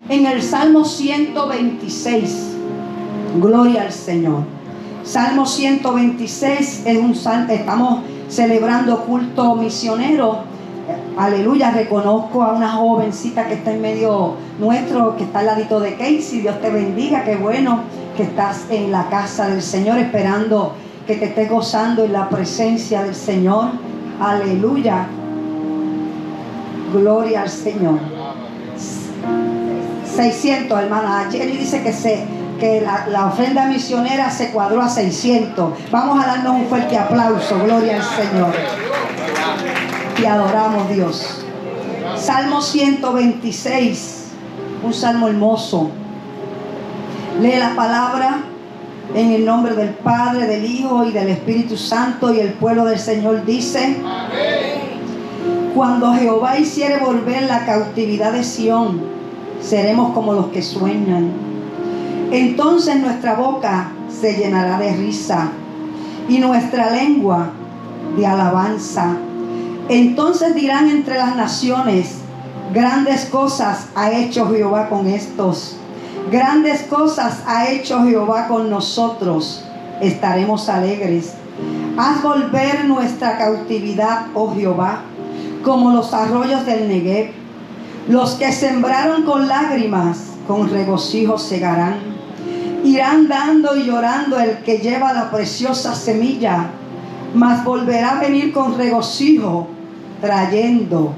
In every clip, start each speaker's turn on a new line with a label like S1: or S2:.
S1: en el Salmo 126. Gloria al Señor. Salmo 126 es un salmo. Estamos celebrando culto misionero. Aleluya. Reconozco a una jovencita que está en medio nuestro, que está al ladito de Casey. Dios te bendiga. Qué bueno que estás en la casa del Señor, esperando que te estés gozando en la presencia del Señor. Aleluya. Gloria al Señor. 600, hermana. Jenny dice que la ofrenda misionera se cuadró a 600. Vamos a darnos un fuerte aplauso. Gloria al Señor. Te adoramos, Dios. Salmo 126, un salmo hermoso. Lee la palabra en el nombre del Padre, del Hijo y del Espíritu Santo. Y el pueblo del Señor dice: amén. Cuando Jehová hiciere volver la cautividad de Sión, seremos como los que sueñan. Entonces nuestra boca se llenará de risa y nuestra lengua de alabanza. Entonces dirán entre las naciones: grandes cosas ha hecho Jehová con estos. Grandes cosas ha hecho Jehová con nosotros. Estaremos alegres. Haz volver nuestra cautividad, oh Jehová, como los arroyos del Negev. Los que sembraron con lágrimas, con regocijo segarán. Irán dando y llorando el que lleva la preciosa semilla, mas volverá a venir con regocijo, trayendo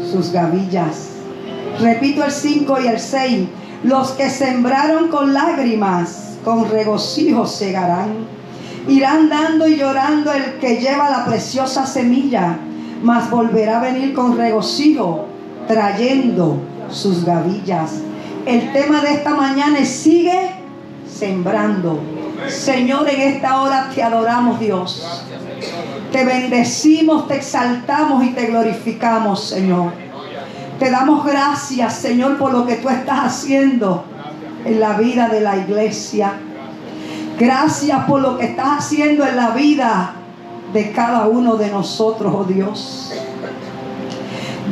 S1: sus gavillas. Repito el 5 y el 6. Los que sembraron con lágrimas, con regocijo segarán. Irán dando y llorando el que lleva la preciosa semilla, mas volverá a venir con regocijo, trayendo sus gavillas. El tema de esta mañana es: sigue sembrando. Señor, en esta hora te adoramos, Dios. Te bendecimos, te exaltamos y te glorificamos, Señor. Te damos gracias, Señor, por lo que tú estás haciendo en la vida de la iglesia. Gracias por lo que estás haciendo en la vida de cada uno de nosotros, oh Dios.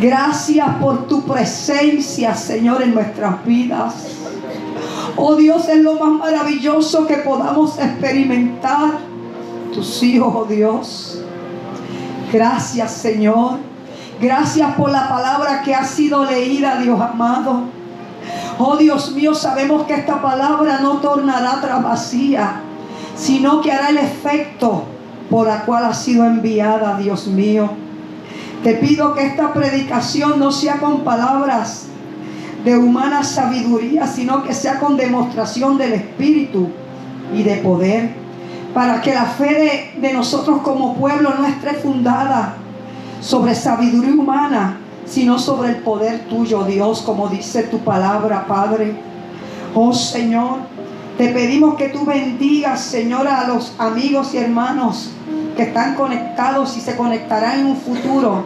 S1: Gracias por tu presencia, Señor, en nuestras vidas. Oh Dios, es lo más maravilloso que podamos experimentar, tus hijos, oh Dios. Gracias, Señor. Gracias por la palabra que ha sido leída, Dios amado. Oh Dios mío, sabemos que esta palabra no tornará atrás vacía, sino que hará el efecto por la cual ha sido enviada, Dios mío. Te pido que esta predicación no sea con palabras de humana sabiduría, sino que sea con demostración del Espíritu y de poder, para que la fe de nosotros como pueblo no esté fundada sobre sabiduría humana, sino sobre el poder tuyo, Dios, como dice tu palabra, Padre. Oh Señor, te pedimos que tú bendigas, Señor, a los amigos y hermanos que están conectados y se conectarán en un futuro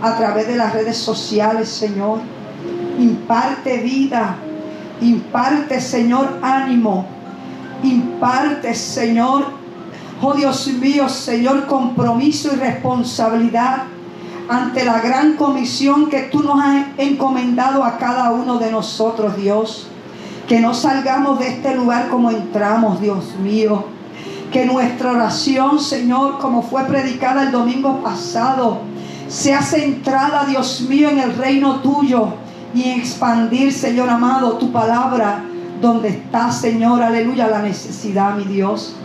S1: a través de las redes sociales, Señor. Imparte vida, imparte, Señor, ánimo, imparte, Señor, oh Dios mío, Señor, compromiso y responsabilidad ante la gran comisión que tú nos has encomendado a cada uno de nosotros, Dios. Que no salgamos de este lugar como entramos, Dios mío. Que nuestra oración, Señor, como fue predicada el domingo pasado, sea centrada, Dios mío, en el reino tuyo y en expandir, Señor amado, tu palabra donde está, Señor, aleluya, la necesidad, mi Dios.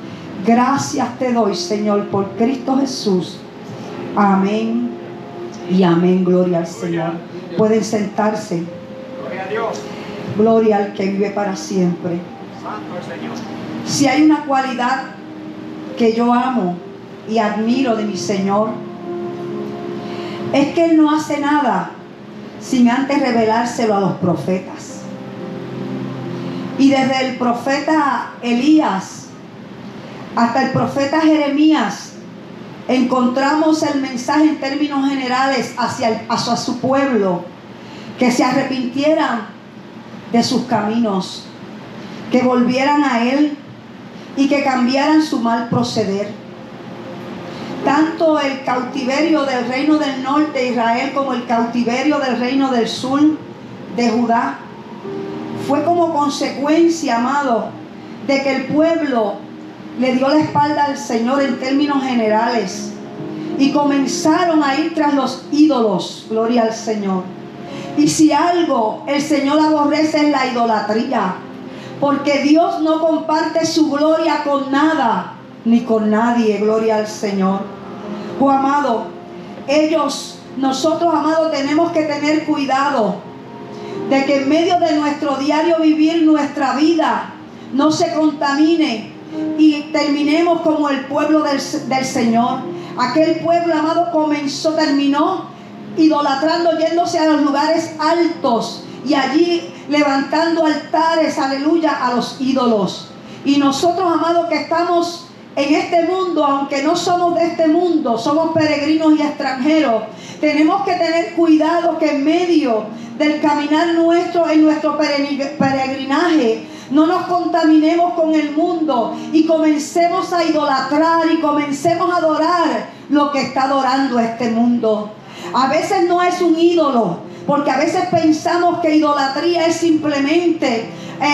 S1: Gracias te doy, Señor, por Cristo Jesús. Amén y amén. Gloria al Señor. Pueden sentarse.
S2: Gloria a Dios.
S1: Gloria al que vive para siempre.
S2: Santo el Señor.
S1: Si hay una cualidad que yo amo y admiro de mi Señor, es que Él no hace nada sin antes revelárselo a los profetas. Y desde el profeta Elías hasta el profeta Jeremías encontramos el mensaje en términos generales hacia su pueblo, que se arrepintieran de sus caminos, que volvieran a Él y que cambiaran su mal proceder. Tanto el cautiverio del reino del norte de Israel como el cautiverio del reino del sur de Judá fue como consecuencia, amado, de que el pueblo le dio la espalda al Señor en términos generales y comenzaron a ir tras los ídolos. Gloria al Señor. Y si algo el Señor aborrece es la idolatría, porque Dios no comparte su gloria con nada ni con nadie. Gloria al Señor. Oh, amado, nosotros, amado, tenemos que tener cuidado de que en medio de nuestro diario vivir, nuestra vida no se contamine y terminemos como el pueblo del Señor. Aquel pueblo, amado, terminó idolatrando, yéndose a los lugares altos y allí levantando altares, aleluya, a los ídolos. Y nosotros, amados, que estamos en este mundo, aunque no somos de este mundo, somos peregrinos y extranjeros, tenemos que tener cuidado que en medio del caminar nuestro, en nuestro peregrinaje, no nos contaminemos con el mundo y comencemos a idolatrar y comencemos a adorar lo que está adorando este mundo. A veces no es un ídolo, porque a veces pensamos que idolatría es simplemente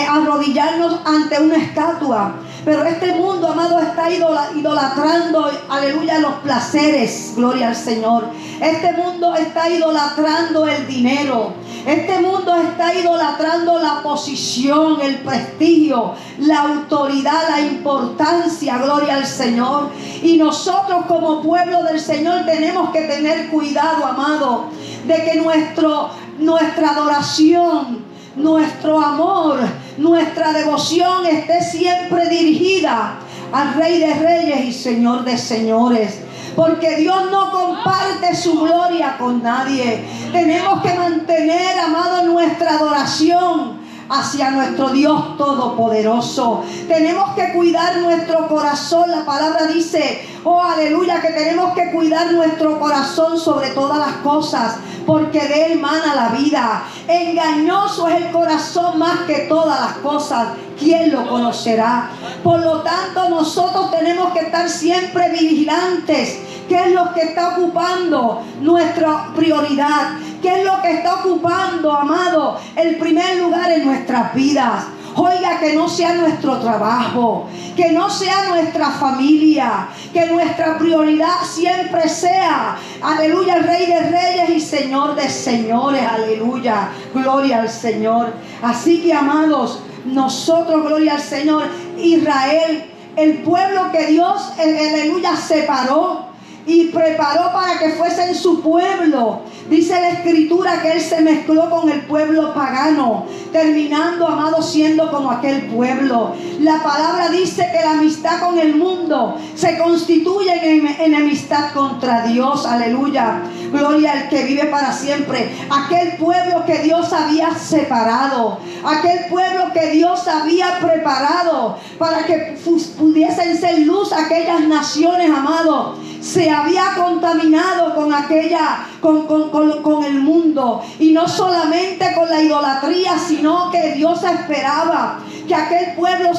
S1: arrodillarnos ante una estatua. Pero este mundo, amado, está idolatrando, aleluya, los placeres. Gloria al Señor. Este mundo está idolatrando el dinero. Este mundo está idolatrando la posición, el prestigio, la autoridad, la importancia. Gloria al Señor. Y nosotros como pueblo del Señor tenemos que tener cuidado, amado, de que nuestra adoración, nuestro amor, nuestra devoción esté siempre dirigida al Rey de Reyes y Señor de Señores. Porque Dios no comparte su gloria con nadie. Tenemos que mantener, amado, nuestra adoración hacia nuestro Dios Todopoderoso. Tenemos que cuidar nuestro corazón. La palabra dice, oh aleluya, que tenemos que cuidar nuestro corazón sobre todas las cosas, porque de él mana la vida. Engañoso es el corazón más que todas las cosas. ¿Quién lo conocerá? Por lo tanto, nosotros tenemos que estar siempre vigilantes. ¿Qué es lo que está ocupando nuestra prioridad? ¿Qué es lo que está ocupando, amado, el primer lugar en nuestras vidas? Oiga, que no sea nuestro trabajo, que no sea nuestra familia, que nuestra prioridad siempre sea, aleluya, el Rey de Reyes y Señor de Señores, aleluya, gloria al Señor. Así que, amados, nosotros, gloria al Señor, Israel, el pueblo que Dios, aleluya, separó y preparó para que fuesen su pueblo. Dice la Escritura que él se mezcló con el pueblo pagano, terminando, amado, siendo como aquel pueblo. La palabra dice que la amistad con el mundo se constituye en enemistad contra Dios. Aleluya, gloria al que vive para siempre. Aquel pueblo que Dios había separado, aquel pueblo que Dios había preparado para que pudiesen ser luz aquellas naciones, amado, se había contaminado con con el mundo, y no solamente con la idolatría, sino que Dios esperaba que aquel pueblo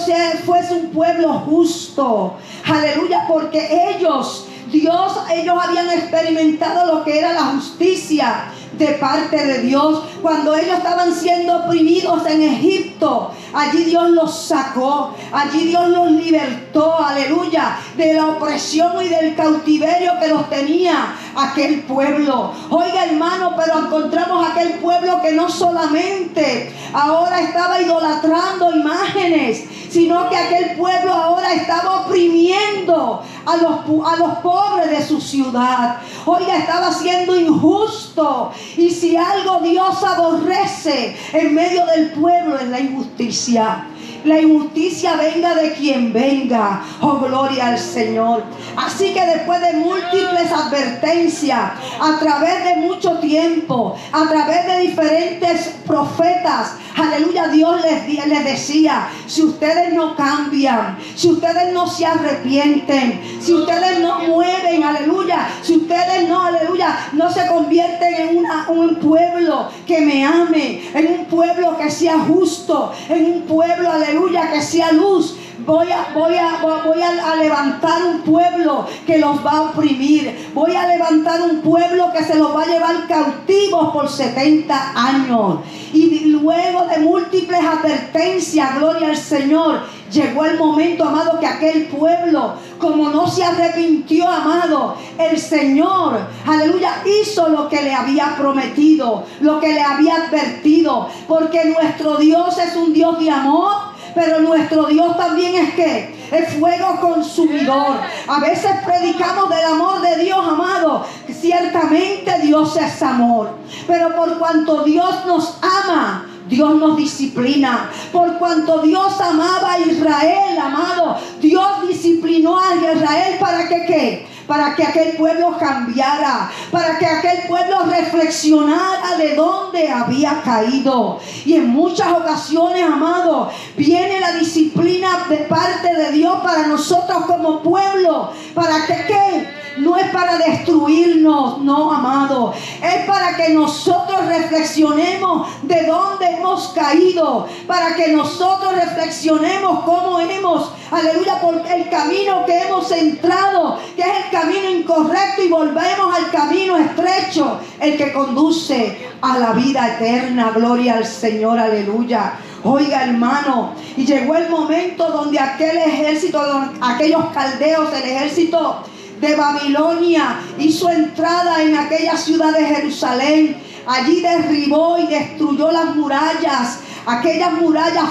S1: fuese un pueblo justo. Aleluya, porque ellos habían experimentado lo que era la justicia de parte de Dios. Cuando ellos estaban siendo oprimidos en Egipto, allí Dios los sacó, allí Dios los libertó, aleluya, de la opresión y del cautiverio que los tenía aquel pueblo. Oiga, hermano, pero encontramos aquel pueblo que no solamente ahora estaba idolatrando imágenes, sino que aquel pueblo ahora estaba oprimiendo a los pobres de su ciudad. Oiga, estaba siendo injusto. Y si algo Dios aborrece en medio del pueblo, es la injusticia. La injusticia venga de quien venga. Oh, gloria al Señor. Así que después de múltiples advertencias, a través de mucho tiempo, a través de diferentes profetas, aleluya, Dios les decía: si ustedes no cambian, si ustedes no se arrepienten, si ustedes no mueven, aleluya, si ustedes no, aleluya, no se convierten en un pueblo que me ame, en un pueblo que sea justo, en un pueblo, aleluya, que sea luz, voy a levantar un pueblo que los va a oprimir. Voy a levantar un pueblo que se los va a llevar cautivos por 70 años. Y luego de múltiples advertencias, gloria al Señor, llegó el momento, amado, que aquel pueblo, como no se arrepintió, amado, el Señor, aleluya, hizo lo que le había prometido, lo que le había advertido. Porque nuestro Dios es un Dios de amor, pero nuestro Dios también es ¿qué? Es fuego consumidor. A veces predicamos del amor de Dios, amado. Ciertamente Dios es amor, pero por cuanto Dios nos ama, Dios nos disciplina. Por cuanto Dios amaba a Israel, amado, Dios disciplinó a Israel para que ¿qué? Para que aquel pueblo cambiara, para que aquel pueblo reflexionara de dónde había caído. Y en muchas ocasiones, amado, viene la disciplina de parte de Dios para nosotros como pueblo. ¿Para que qué? No es para destruirnos, no, amado. Es para que nosotros reflexionemos de dónde hemos caído. Para que nosotros reflexionemos cómo hemos, aleluya, por el camino que hemos entrado, que es el camino incorrecto, y volvemos al camino estrecho, el que conduce a la vida eterna. Gloria al Señor, aleluya. Oiga, hermano, y llegó el momento donde aquel ejército, aquellos caldeos, el ejército de Babilonia, hizo entrada en aquella ciudad de Jerusalén. Allí derribó y destruyó las murallas, aquellas murallas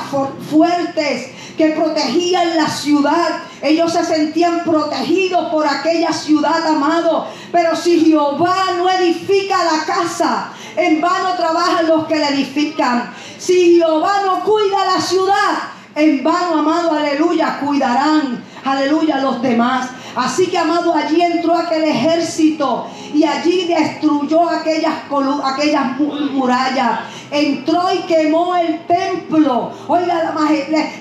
S1: fuertes que protegían la ciudad. Ellos se sentían protegidos por aquella ciudad, amado. Pero si Jehová no edifica la casa, en vano trabajan los que la edifican. Si Jehová no cuida la ciudad, en vano, amado, aleluya, cuidarán, aleluya, los demás. Así que, amado, allí entró aquel ejército y allí destruyó aquellas murallas. Entró y quemó el templo. Oiga,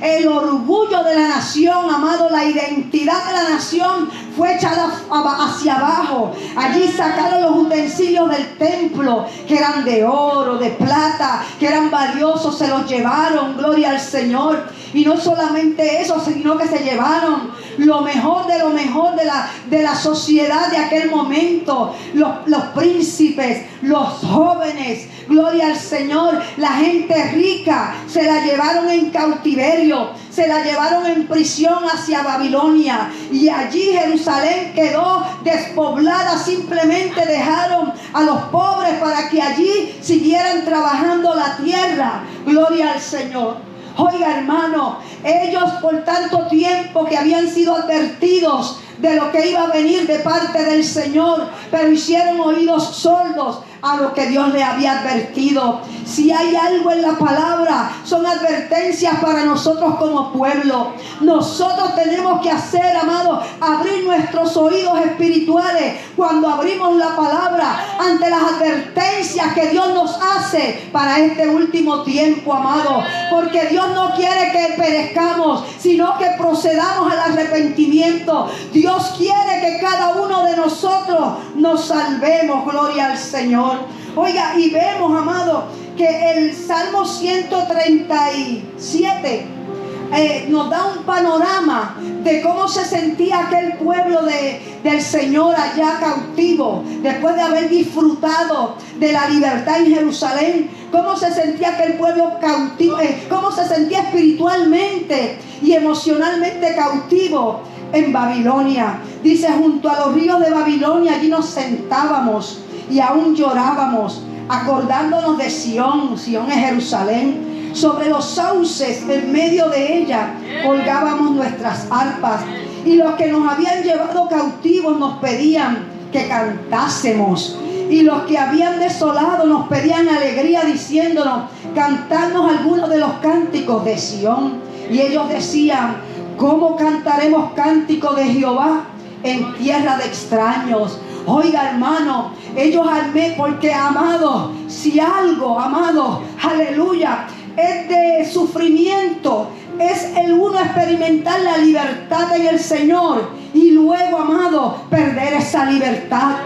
S1: el orgullo de la nación, amado, la identidad de la nación fue echada hacia abajo. Allí sacaron los utensilios del templo, que eran de oro, de plata, que eran valiosos, se los llevaron, gloria al Señor. Y no solamente eso, sino que se llevaron lo mejor de la sociedad de aquel momento. Los príncipes, los jóvenes, gloria al Señor, la gente rica, se la llevaron en cautiverio, se la llevaron en prisión hacia Babilonia. Y allí Jerusalén quedó despoblada. Simplemente dejaron a los pobres para que allí siguieran trabajando la tierra. Gloria al Señor. Oiga, hermano, ellos por tanto tiempo que habían sido advertidos de lo que iba a venir de parte del Señor, pero hicieron oídos sordos a lo que Dios le había advertido. Si hay algo en la palabra, son advertencias para nosotros como pueblo. Nosotros tenemos que hacer, amado, abrir nuestros oídos espirituales cuando abrimos la palabra ante las advertencias que Dios nos hace para este último tiempo, amado. Porque Dios no quiere que perezcamos, sino que procedamos al arrepentimiento. Dios quiere que cada uno de nosotros nos salvemos, gloria al Señor. Oiga, y vemos, amado, que el Salmo 137 nos da un panorama de cómo se sentía aquel pueblo del Señor allá cautivo, después de haber disfrutado de la libertad en Jerusalén. Cómo se sentía aquel pueblo cautivo, cómo se sentía espiritualmente y emocionalmente cautivo en Babilonia. Dice, junto a los ríos de Babilonia allí nos sentábamos y aún llorábamos, acordándonos de Sión. Sión es Jerusalén. Sobre los sauces, en medio de ella, colgábamos nuestras arpas. Y los que nos habían llevado cautivos nos pedían que cantásemos. Y los que habían desolado nos pedían alegría, diciéndonos, cantadnos algunos de los cánticos de Sión. Y ellos decían, ¿cómo cantaremos cántico de Jehová en tierra de extraños? Oiga, hermano, ellos porque, amado, si algo, amado, aleluya, es de sufrimiento, es el uno experimentar la libertad en el Señor y luego, amado, perder esa libertad.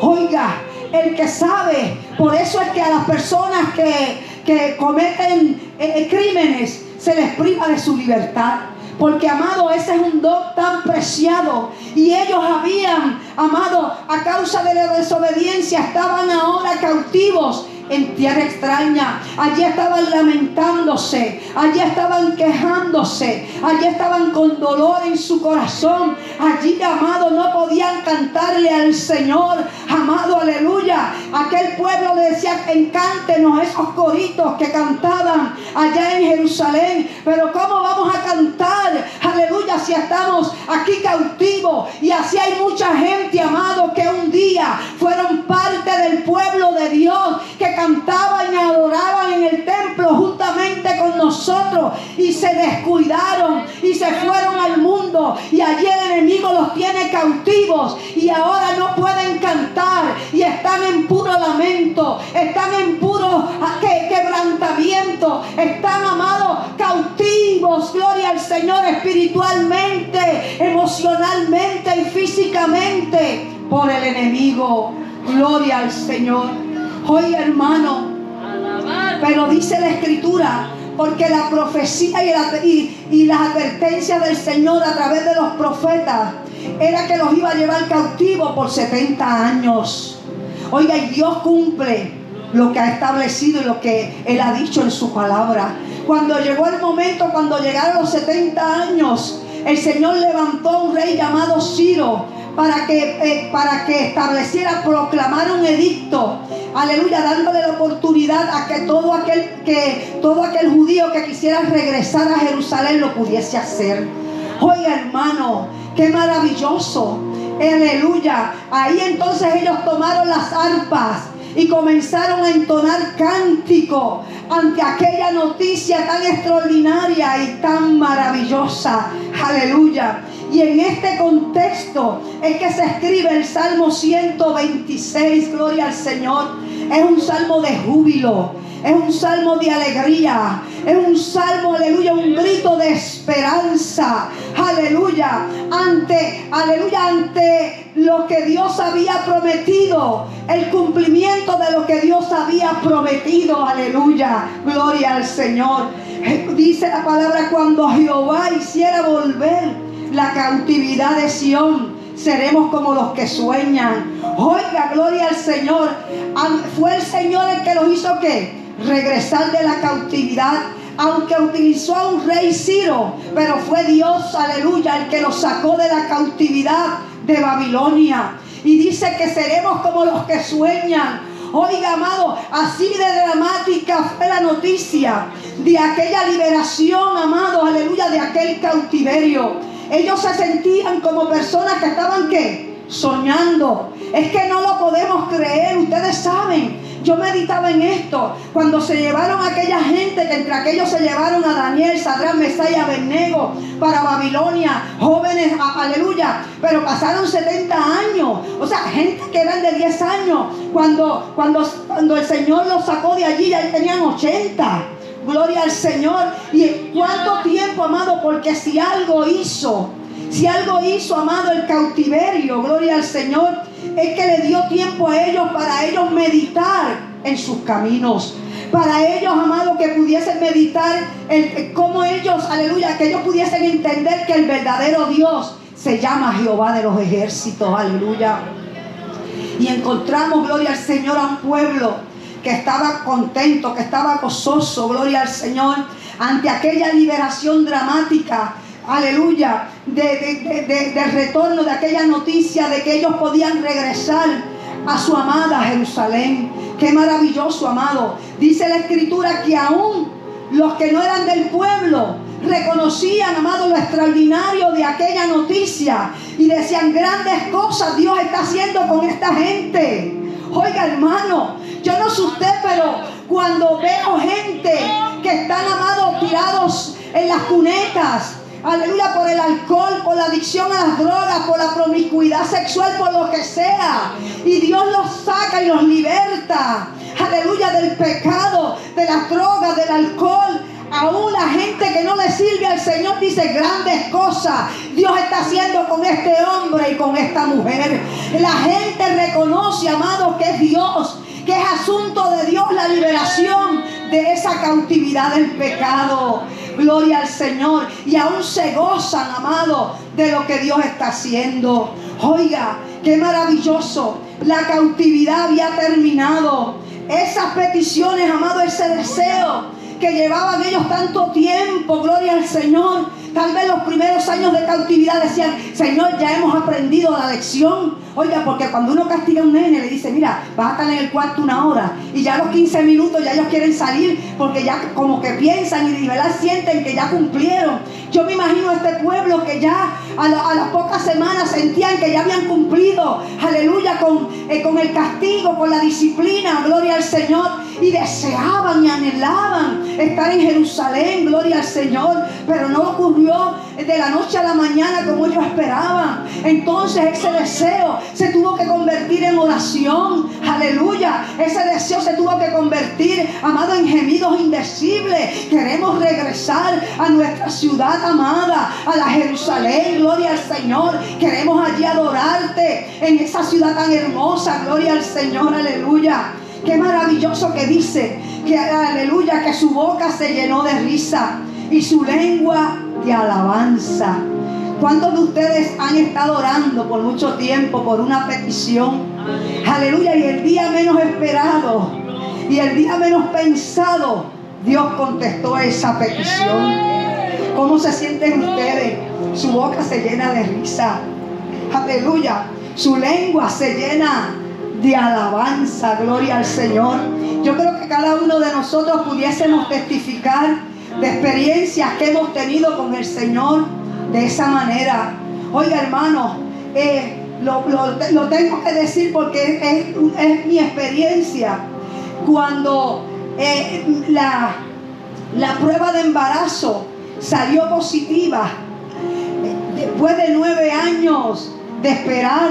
S1: Oiga, el que sabe, por eso es que a las personas que cometen crímenes se les priva de su libertad. Porque, amado, ese es un don tan preciado. Y ellos habían, amado, a causa de la desobediencia, estaban ahora cautivos en tierra extraña. Allí estaban lamentándose, allí estaban quejándose, allí estaban con dolor en su corazón. Allí, amado, no podían cantarle al Señor, amado, aleluya. Aquel pueblo le decía: encántenos, esos coritos que cantaban allá en Jerusalén. Pero ¿cómo vamos a cantar, aleluya, si estamos aquí cautivos? Y así hay mucha gente, amado, que un día fueron parte del pueblo de Dios, que cantaban y adoraban en el templo juntamente con nosotros, y se descuidaron y se fueron al mundo, y allí el enemigo los tiene cautivos, y ahora no pueden cantar, y están en puro lamento, están en puro quebrantamiento, están, amados, cautivos, gloria al Señor, espiritualmente, emocionalmente y físicamente por el enemigo. Gloria al Señor. Oye, hermano, pero dice la Escritura, porque la profecía y las advertencias del Señor a través de los profetas era que los iba a llevar cautivos por 70 años. Oiga, y Dios cumple lo que ha establecido y lo que Él ha dicho en su palabra. Cuando llegó el momento, cuando llegaron los 70 años, el Señor levantó un rey llamado Ciro para que estableciera, proclamara un edicto, aleluya, dándole la oportunidad a que todo aquel judío que quisiera regresar a Jerusalén lo pudiese hacer. Oiga, hermano, qué maravilloso, aleluya. Ahí entonces ellos tomaron las arpas y comenzaron a entonar cántico ante aquella noticia tan extraordinaria y tan maravillosa. Aleluya. Y en este contexto es que se escribe el Salmo 126, gloria al Señor. Es un salmo de júbilo, es un salmo de alegría, es un salmo, aleluya, un grito de esperanza, aleluya, ante lo que Dios había prometido, el cumplimiento de lo que Dios había prometido, aleluya, gloria al Señor. Dice la palabra: cuando Jehová hiciera volver la cautividad de Sión, seremos como los que sueñan. Oiga, gloria al Señor. Fue el Señor el que los hizo ¿qué? Regresar de la cautividad. Aunque utilizó a un rey Ciro, pero fue Dios, aleluya, el que los sacó de la cautividad de Babilonia. Y dice que seremos como los que sueñan. Oiga, amado, así de dramática fue la noticia de aquella liberación, amado, aleluya, de aquel cautiverio. Ellos se sentían como personas que estaban ¿qué? Soñando. Es que no lo podemos creer. Ustedes saben, yo meditaba en esto cuando se llevaron a aquella gente, que entre aquellos se llevaron a Daniel, Sadrach, Mesach y Abednego para Babilonia, jóvenes, aleluya, pero pasaron 70 años, o sea, gente que eran de 10 años, cuando el Señor los sacó de allí, ya tenían 80. Gloria al Señor. ¿Y cuánto tiempo, amado? Porque si algo hizo, amado, el cautiverio, gloria al Señor, es que le dio tiempo a ellos para ellos meditar en sus caminos. Para ellos, amado, que pudiesen meditar cómo ellos, aleluya, que ellos pudiesen entender que el verdadero Dios se llama Jehová de los ejércitos, aleluya. Y encontramos, gloria al Señor, a un pueblo que estaba contento, que estaba gozoso, gloria al Señor, ante aquella liberación dramática, aleluya, del retorno de aquella noticia de que ellos podían regresar a su amada Jerusalén. Qué maravilloso, amado. Dice la Escritura que aún los que no eran del pueblo reconocían, amado, lo extraordinario de aquella noticia y decían: grandes cosas Dios está haciendo con esta gente. Oiga, hermano, yo no sé usted, pero cuando veo gente que están, amados, tirados en las cunetas, aleluya, por el alcohol, por la adicción a las drogas, por la promiscuidad sexual, por lo que sea, y Dios los saca y los liberta, aleluya, del pecado, de las drogas, del alcohol. Aún la gente que no le sirve al Señor dice: grandes cosas Dios está haciendo con este hombre y con esta mujer. La gente reconoce, amado, que es Dios, que es asunto de Dios la liberación de esa cautividad del pecado. Gloria al Señor. Y aún se gozan, amado, de lo que Dios está haciendo. Oiga, qué maravilloso. La cautividad había terminado. Esas peticiones, amado, ese deseo que llevaban ellos tanto tiempo, gloria al Señor. Tal vez los primeros años de cautividad decían: Señor, ya hemos aprendido la lección. Oiga, porque cuando uno castiga a un nene, le dice: mira, vas a estar en el cuarto 1 hora, y ya a los 15 minutos ya ellos quieren salir, porque ya como que piensan y de verdad sienten que ya cumplieron. Yo me imagino a este pueblo que ya a las pocas semanas sentían que ya habían cumplido, aleluya, con el castigo, con la disciplina, gloria al Señor, y deseaban y anhelaban estar en Jerusalén, gloria al Señor, pero no ocurrió de la noche a la mañana como ellos esperaban. Entonces ese deseo se tuvo que convertir en oración, aleluya. Ese deseo se tuvo que convertir, amado, en gemidos indecibles. Queremos regresar a nuestra ciudad amada, a la Jerusalén, gloria al Señor. Queremos allí adorarte en esa ciudad tan hermosa, gloria al Señor, aleluya. Qué maravilloso que dice que, aleluya, que su boca se llenó de risa y su lengua de alabanza. ¿Cuántos de ustedes han estado orando por mucho tiempo por una petición? Aleluya, y el día menos esperado y el día menos pensado, Dios contestó esa petición. ¿Cómo se sienten ustedes? Su boca se llena de risa. Aleluya, su lengua se llena de alabanza, gloria al Señor. Yo creo que cada uno de nosotros pudiésemos testificar de experiencias que hemos tenido con el Señor de esa manera. Oiga, hermano, lo tengo que decir porque es mi experiencia. Cuando la prueba de embarazo salió positiva, después de 9 años de esperar,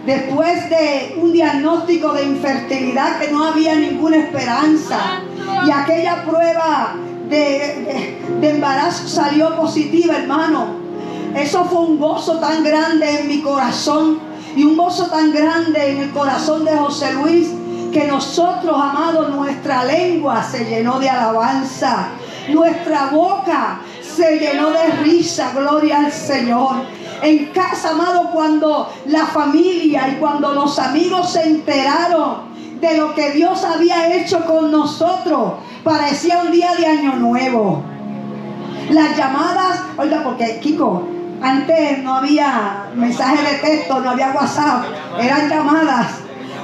S1: después de un diagnóstico de infertilidad que no había ninguna esperanza, y aquella prueba de embarazo salió positiva, hermano, eso fue un gozo tan grande en mi corazón y un gozo tan grande en el corazón de José Luis, que nosotros, amados, nuestra lengua se llenó de alabanza, nuestra boca se llenó de risa, gloria al Señor. En casa, amado, cuando la familia y cuando los amigos se enteraron de lo que Dios había hecho con nosotros, parecía un día de año nuevo. Las llamadas, oiga, porque Kiko, antes no había mensajes de texto, no había WhatsApp, eran llamadas.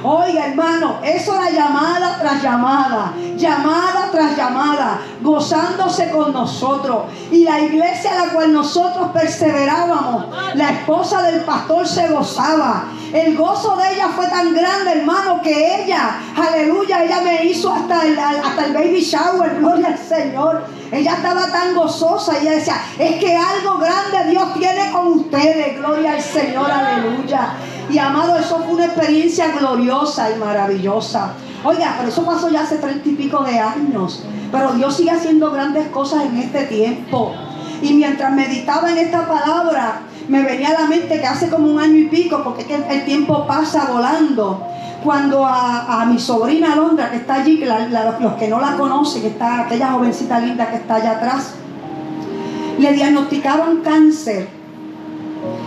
S1: Oiga, hermano, eso era llamada tras llamada, llamada tras llamada, gozándose con nosotros. Y la iglesia a la cual nosotros perseverábamos, la esposa del pastor se gozaba. El gozo de ella fue tan grande, hermano, que ella, aleluya, ella me hizo hasta el baby shower, gloria al Señor. Ella estaba tan gozosa y ella decía: es que algo grande Dios tiene con ustedes, gloria al Señor, aleluya. Y amado, eso fue una experiencia gloriosa y maravillosa. Oiga, pero eso pasó ya hace 30 y pico de años. Pero Dios sigue haciendo grandes cosas en este tiempo. Y mientras meditaba en esta palabra, me venía a la mente que hace como 1 año y pico, porque es que el tiempo pasa volando, cuando a mi sobrina Alondra, que está allí, que los que no la conocen, que está aquella jovencita linda que está allá atrás, le diagnosticaron cáncer.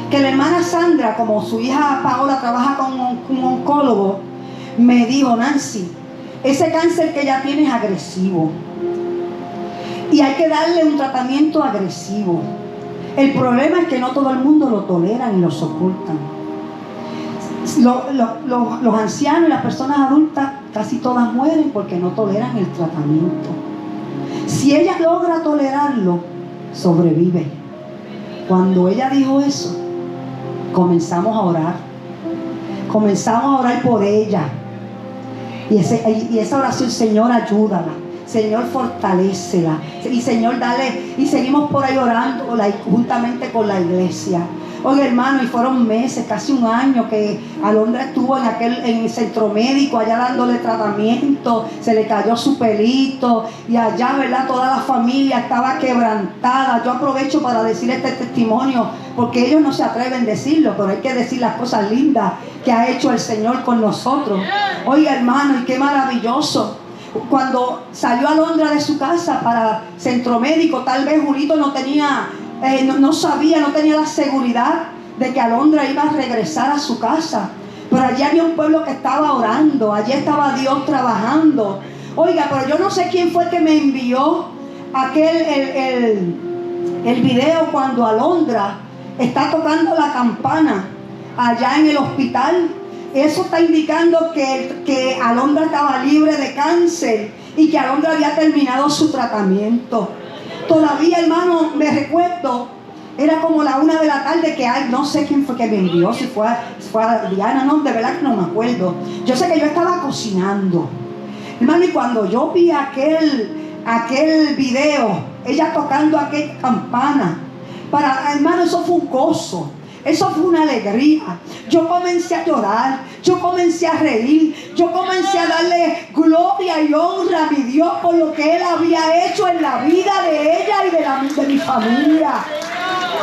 S1: Que la hermana Sandra, como su hija Paola trabaja con un oncólogo, me dijo: Nancy, ese cáncer que ella tiene es agresivo y hay que darle un tratamiento agresivo. El problema es que no todo el mundo lo tolera ni lo soportan. Los ancianos y las personas adultas casi todas mueren porque no toleran el tratamiento. Si ella logra tolerarlo, sobrevive. Cuando ella dijo eso, comenzamos a orar. Comenzamos a orar por ella. Y esa oración: Señor, ayúdala. Señor, fortalécela. Y Señor, dale. Y seguimos por ahí orando juntamente con la iglesia. Oye, hermano, y fueron meses, casi 1 año que Alondra estuvo en el centro médico, allá dándole tratamiento. Se le cayó su pelito y allá, ¿verdad?, toda la familia estaba quebrantada. Yo aprovecho para decir este testimonio porque ellos no se atreven a decirlo, pero hay que decir las cosas lindas que ha hecho el Señor con nosotros. Oiga, hermano, y qué maravilloso. cuando salió Alondra de su casa para centro médico, tal vez Julito no tenía, no sabía, no tenía la seguridad de que Alondra iba a regresar a su casa. Pero allí había un pueblo que estaba orando, allí estaba Dios trabajando. Oiga, pero yo no sé quién fue que me envió el video cuando Alondra está tocando la campana allá en el hospital. Eso está indicando que Alondra estaba libre de cáncer y que Alondra había terminado su tratamiento. Todavía, hermano, me recuerdo, era como la 1 de la tarde que no sé quién fue que me envió, si fue a Diana, no, de verdad que no me acuerdo. Yo sé que yo estaba cocinando, hermano, y cuando yo vi aquel video, ella tocando aquella campana, hermano, eso fue un gozo. Eso fue una alegría. Yo comencé a llorar, yo comencé a reír, yo comencé a darle gloria y honra a mi Dios por lo que Él había hecho en la vida de ella y de mi familia.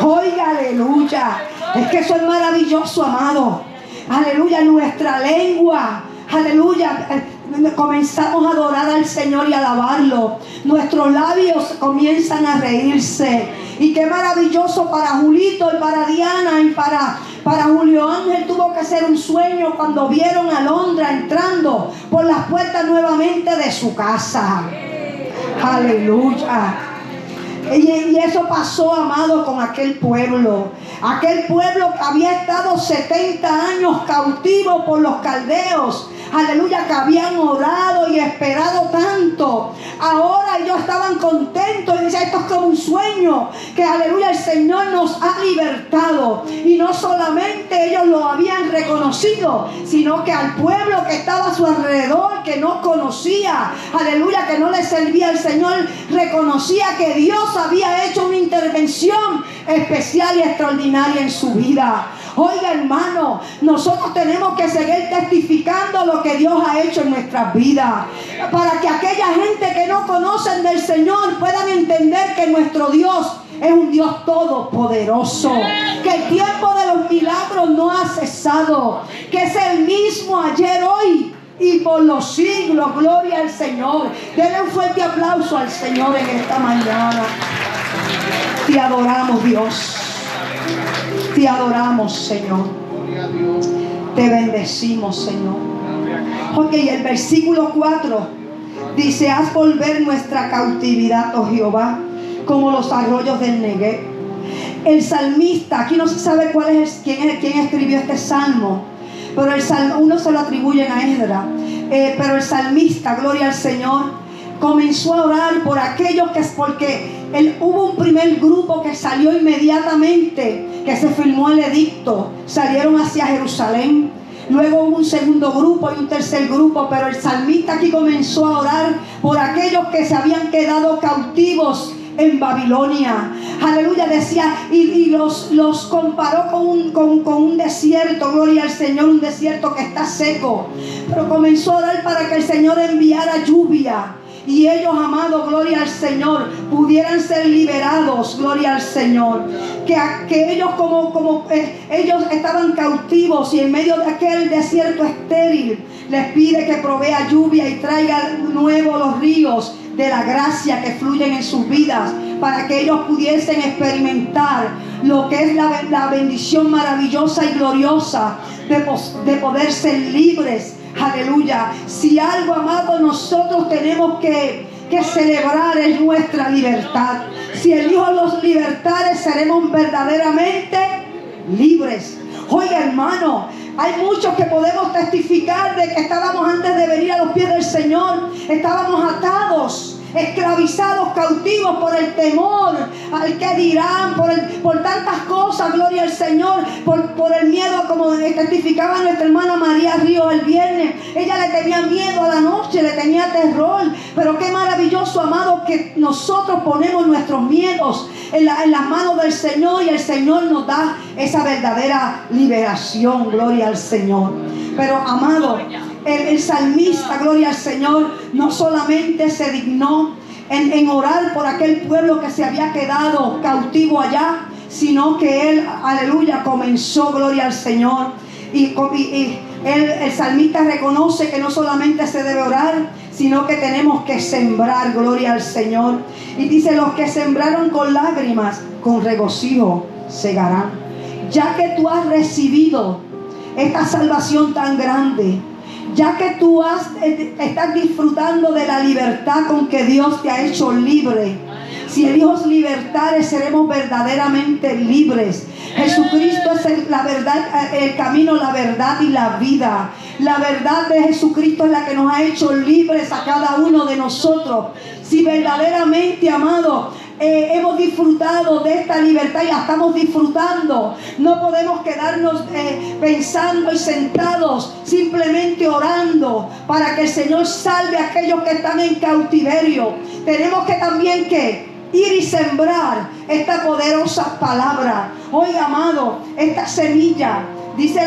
S1: Oiga, aleluya. Es que eso es maravilloso, amado. Aleluya, nuestra lengua. Aleluya. Comenzamos a adorar al Señor y a alabarlo. Nuestros labios comienzan a reírse. Y qué maravilloso para Julito y para Diana y para Julio Ángel. Tuvo que ser un sueño cuando vieron a Alondra entrando por las puertas nuevamente de su casa. Aleluya. Y eso pasó, amado, con aquel pueblo. Aquel pueblo que había estado 70 años cautivo por los caldeos. Aleluya, que habían orado y esperado tanto. Ahora ellos estaban contentos y dicen, esto es como un sueño. Que aleluya, el Señor nos ha libertado. Y no solamente ellos lo habían reconocido, sino que al pueblo que estaba a su alrededor, que no conocía, aleluya, que no le servía al Señor, reconocía que Dios había hecho una intervención especial y extraordinaria en su vida. Oiga, hermano, nosotros tenemos que seguir testificando lo que Dios ha hecho en nuestras vidas, para que aquella gente que no conocen del Señor puedan entender que nuestro Dios es un Dios todopoderoso, que el tiempo de los milagros no ha cesado, que es el mismo ayer, hoy y por los siglos. Gloria al Señor. Denle un fuerte aplauso al Señor en esta mañana. Te adoramos, Dios. Te adoramos, Señor. Te bendecimos, Señor. Ok, el versículo 4 dice: haz volver nuestra cautividad, oh Jehová, como los arroyos del Negev. El salmista, aquí no se sabe quién escribió este salmo, pero uno se lo atribuyen a Esdras, pero el salmista, gloria al Señor, comenzó a orar por aquellos porque hubo un primer grupo que salió inmediatamente, que se firmó el edicto, salieron hacia Jerusalén. Luego hubo un segundo grupo y un tercer grupo, pero el salmista aquí comenzó a orar por aquellos que se habían quedado cautivos en Babilonia. Aleluya, decía, y los comparó con un desierto, gloria al Señor, un desierto que está seco. Pero comenzó a orar para que el Señor enviara lluvia. Y ellos, amados, gloria al Señor, pudieran ser liberados, gloria al Señor. Que ellos ellos estaban cautivos y en medio de aquel desierto estéril, les pide que provea lluvia y traiga nuevo los ríos de la gracia que fluyen en sus vidas, para que ellos pudiesen experimentar lo que es la bendición maravillosa y gloriosa de poder ser libres. Aleluya. Si algo, amado, nosotros tenemos que celebrar es nuestra libertad. Si el Hijo los libertare, seremos verdaderamente libres. Oiga, hermano, hay muchos que podemos testificar de que estábamos, antes de venir a los pies del Señor, estábamos atados, esclavizados, cautivos por el temor al que dirán, por tantas cosas, gloria al Señor, por el miedo, como testificaba nuestra hermana María Ríos el viernes. Ella le tenía miedo a la noche, le tenía terror. Pero qué maravilloso, amado, que nosotros ponemos nuestros miedos en las manos del Señor, y el Señor nos da esa verdadera liberación. Gloria al Señor. Pero, amado, el salmista, gloria al Señor, no solamente se dignó en orar por aquel pueblo que se había quedado cautivo allá, sino que él, aleluya, comenzó, gloria al Señor, y el salmista reconoce que no solamente se debe orar, sino que tenemos que sembrar, gloria al Señor. Y dice, los que sembraron con lágrimas, con regocijo segarán. Ya que tú has recibido esta salvación tan grande, ya que tú estás disfrutando de la libertad con que Dios te ha hecho libre. Si el Hijo es libertad, seremos verdaderamente libres. Jesucristo es la verdad, el camino, la verdad y la vida. La verdad de Jesucristo es la que nos ha hecho libres a cada uno de nosotros. Si verdaderamente, amado, hemos disfrutado de esta libertad y la estamos disfrutando, no podemos quedarnos pensando y sentados, simplemente orando para que el Señor salve a aquellos que están en cautiverio. Tenemos que también ir y sembrar esta poderosa palabra. Oiga, amado, esta semilla, dice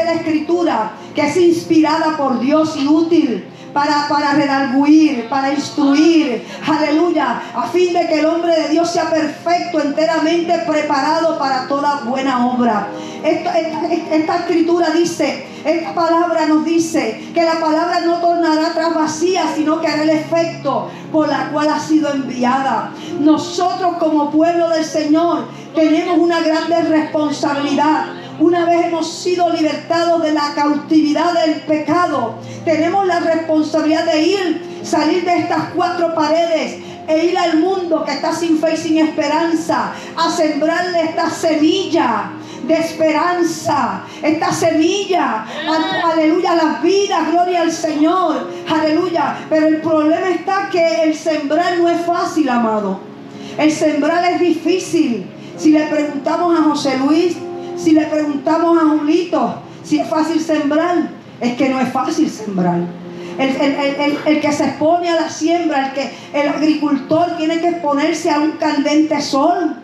S1: la Escritura, que es inspirada por Dios y útil para redarguir, para instruir, aleluya, a fin de que el hombre de Dios sea perfecto, enteramente preparado para toda buena obra. Esta Escritura dice, esta palabra nos dice que la palabra no tornará atrás vacía, sino que hará el efecto por la cual ha sido enviada. Nosotros como pueblo del Señor tenemos una grande responsabilidad. Una vez hemos sido libertados de la cautividad del pecado, tenemos la responsabilidad de salir de estas cuatro paredes e ir al mundo que está sin fe y sin esperanza, a sembrarle esta semilla de esperanza, esta semilla, aleluya, las vidas, gloria al Señor, aleluya. Pero el problema está que el sembrar no es fácil, amado. El sembrar es difícil. Si le preguntamos a José Luis, si le preguntamos a Julito si es fácil sembrar, es que no es fácil sembrar. El que se expone a la siembra, el agricultor tiene que exponerse a un candente sol.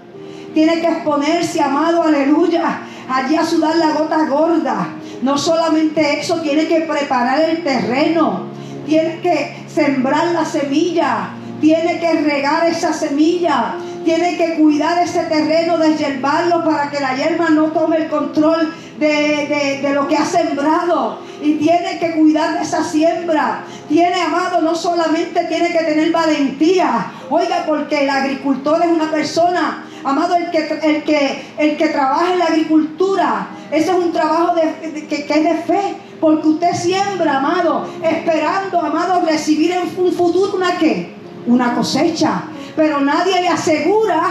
S1: Tiene que exponerse, amado, aleluya, allí a sudar la gota gorda. No solamente eso, tiene que preparar el terreno, tiene que sembrar la semilla, tiene que regar esa semilla, tiene que cuidar ese terreno, deshiervarlo para que la hierba no tome el control de lo que ha sembrado. Y tiene que cuidar de esa siembra. Tiene, amado, no solamente tiene que tener valentía. Oiga, porque el agricultor es una persona, amado, el que trabaja en la agricultura, ese es un trabajo que es de fe. Porque usted siembra, amado, esperando, amado, recibir en un futuro una cosecha. Pero nadie le asegura